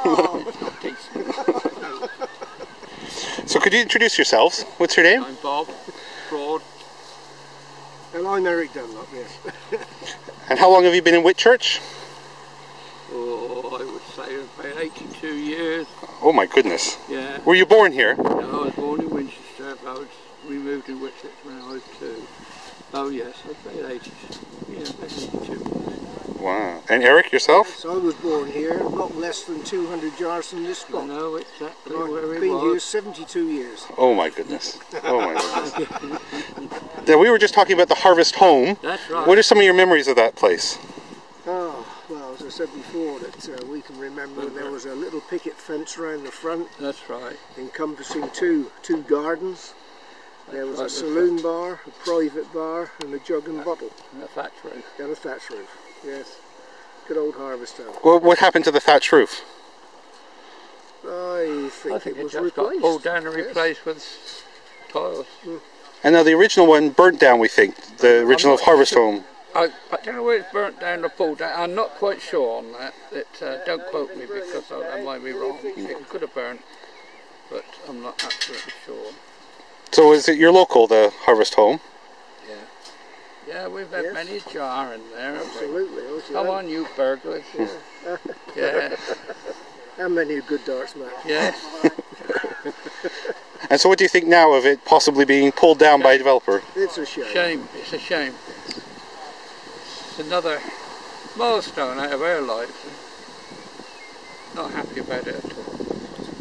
Oh, it's not decent. So could you introduce yourselves? What's your name? I'm Bob, Fraud. And I'm Eric Dunlop, yes. And how long have you been in Whitchurch? Oh, I would say about 82 years. Oh my goodness. Yeah. Were you born here? No, I was born in Winchester, but we moved in Whitchurch when I was 2. Oh yes, about 82. Yeah, about 82. Wow. And Eric, yourself? So I was born here, not less than 200 yards from this I spot. know exactly I've where been it here was. 72 years. Oh my goodness. Oh my goodness. Now, we were just talking about the Harvest Home. That's right. What are some of your memories of that place? Oh, well, as I said before, that we can remember when there was a little picket fence around the front, That's right. encompassing two gardens. There was a saloon bar, a private bar, and a jug and bottle. And a thatch roof. And a thatch roof, yes. Good old Harvest Home. Well, what happened to the thatch roof? I think it was just got replaced. pulled down and replaced with tiles. And now the original one burnt down, we think. The original Harvest Home. I don't know where it's burnt down or pulled down. I'm not quite sure on that. Don't quote me because I might be wrong. It could have burnt, but I'm not absolutely sure. So is it your local, the Harvest Home? Yeah. Yeah, we've had many a jar in there. Absolutely. Come on, you burglars. Yeah. How many a good darts match? Yeah. And so what do you think now of it possibly being pulled down by a developer? It's a shame. Shame. It's a shame. It's another milestone out of our lives. Not happy about it at all.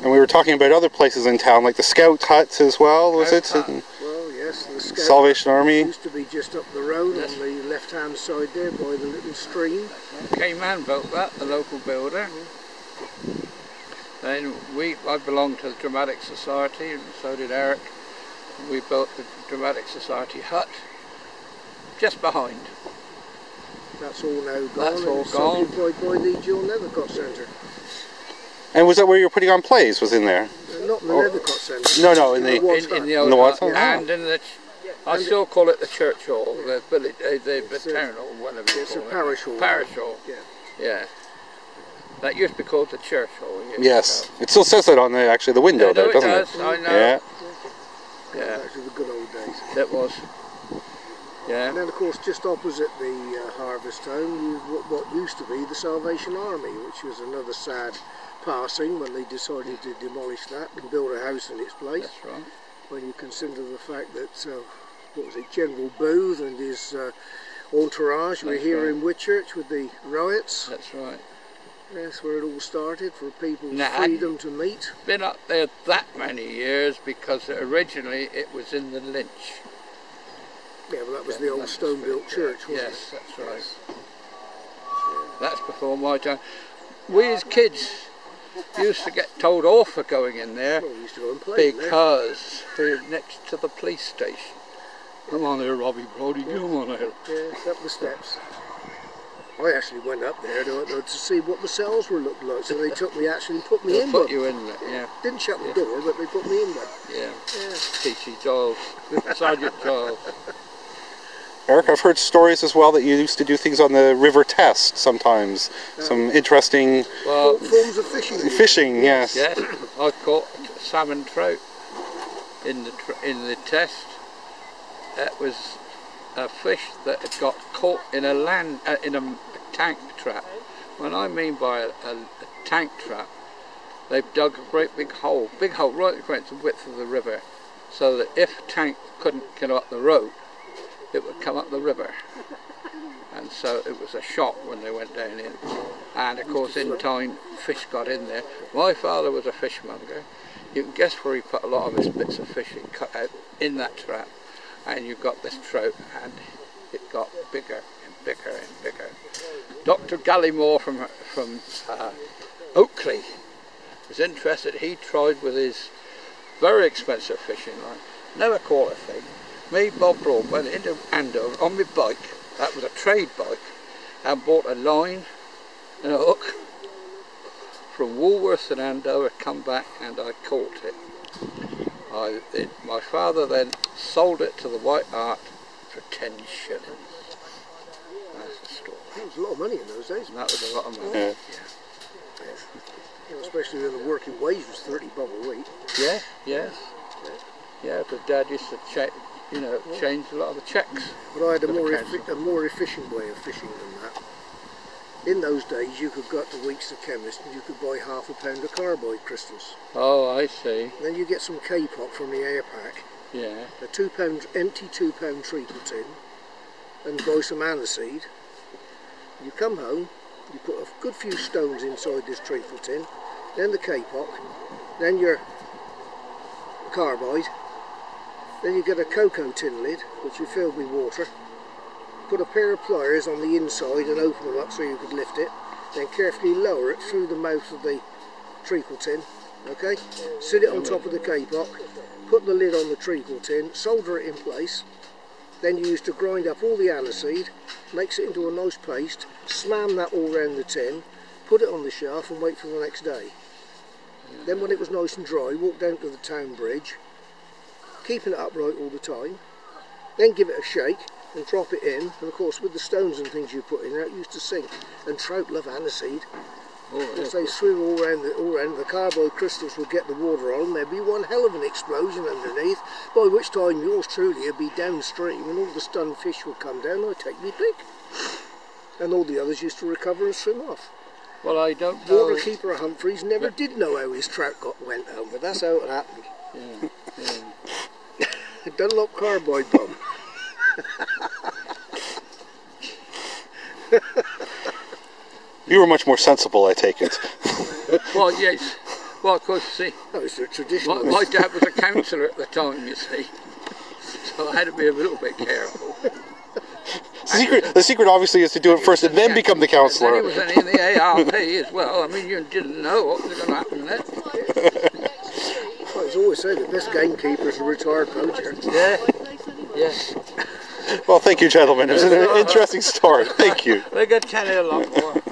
And we were talking about other places in town, like the Scout Hut as well, was it? Well, yes, the Scout Salvation Army. used to be just up the road on the left-hand side there by the little stream. K-Man built that, the local builder. Then I belonged to the Dramatic Society, and so did Eric. We built the Dramatic Society hut just behind. That's all now gone. That's all it's gone. occupied by the John Nethercott Centre. And was that where you were putting on plays, was in there? Not in the Nethercott Centre. No, in the old what? hut, and in the I still call it the church hall, the village, the town hall, whatever you It's a call it. parish hall. Parish hall. Yeah. Yeah. That used to be called the church hall. Yes. It still says it on the window Yeah, there, doesn't it does, it? I know. Yeah. Yeah. Those were the good old days. It was. Yeah. And then, of course, just opposite the Harvest Home, what used to be the Salvation Army, which was another sad passing when they decided to demolish that and build a house in its place. That's right. When you consider the fact that, what was it, General Booth and his entourage were here in Whitchurch with the riots. That's right. That's where it all started, for people's Now, freedom to meet. Been up there that many years because originally it was in the Lynch. Yeah, well, that was the old stone-built church, wasn't Yes, that's right. That's before my time. We as kids used to get told off for going in there it? Well, we used to go and play in there. because we're next to the police station. Come on there, Robbie Brody, come on there. Yes, up the steps. I actually went up there to see what the cells were looking like, so they took me, actually put me in Put one. you in there, yeah. Didn't shut the door, but they put me in one. Yeah. Yeah. T.C. Giles, Sergeant Giles. Eric, I've heard stories as well that you used to do things on the River Test sometimes. Some interesting Forms of fishing. fishing, yes. Yes, I caught salmon trout in the test. That was a fish that had got caught in a tank trap. When I mean by a tank trap, they've dug a great big hole right across the width of the river, so that if a tank couldn't get up the road, it would come up the river. And so it was a shock when they went down in. And of course in time fish got in there. My father was a fishmonger. You can guess where he put a lot of his bits of fish he cut out in that trap. And you got this trout and it got bigger and bigger and bigger. Dr. Gallimore from Oakley was interested. He tried with his very expensive fishing line. Never caught a thing. Me, Bob Broad, went into Andover on my bike, that was a trade bike, and bought a line and a hook from Woolworths in Andover, come back and I caught it. My father then sold it to the White Hart for 10 shillings. That's the story. That was a lot of money in those days. And that was a lot of money. Yeah. Yeah. Especially when the working wage was 30 bob a week. Yeah, yes. Yeah, because Dad used to change a lot of the checks. But I had a more efficient way of fishing than that. In those days, you could go to Weeks the chemist and you could buy £1/2 of carboy crystals. Oh, I see. Then you get some K-pop from the air pack. Yeah. A empty £2 treacle tin, and buy some aniseed. You come home, you put a good few stones inside this treacle tin, then the K-pop, then your carbide, then you get a cocoa tin lid, which you fill with water. Put a pair of pliers on the inside and open them up so you could lift it, then carefully lower it through the mouth of the treacle tin, okay? Sit it on top of the K-pop, put the lid on the treacle tin, solder it in place, then you used to grind up all the aniseed, mix it into a nice paste, slam that all round the tin, put it on the shelf and wait for the next day. Then when it was nice and dry, walk down to the town bridge, keeping it upright all the time, then give it a shake and drop it in, and of course with the stones and things you put in there it used to sink, and trout love aniseed. As they swim all round the carboy crystals would get the water on, there'd be one hell of an explosion underneath, by which time yours truly would be downstream and all the stunned fish would come down. I'd take me pick. And all the others used to recover and swim off. Well, I don't know. Waterkeeper Humphreys never did know how his trout went home, but that's how it happened. Yeah. Dunlop carbide bomb. You were much more sensible, I take it. Well, yes. Well, of course, see, That was the traditional. my dad was a counsellor at the time, you see, so I had to be a little bit careful. The secret obviously is to do it first and then become the Then he counsellor. was in the ARP as well. I mean, you didn't know what was going to happen next. Well, it's always said the best gamekeeper is a retired poacher. Yeah. Yes. Well, thank you, gentlemen. It was an interesting story. Thank you. We got 10 a lot more.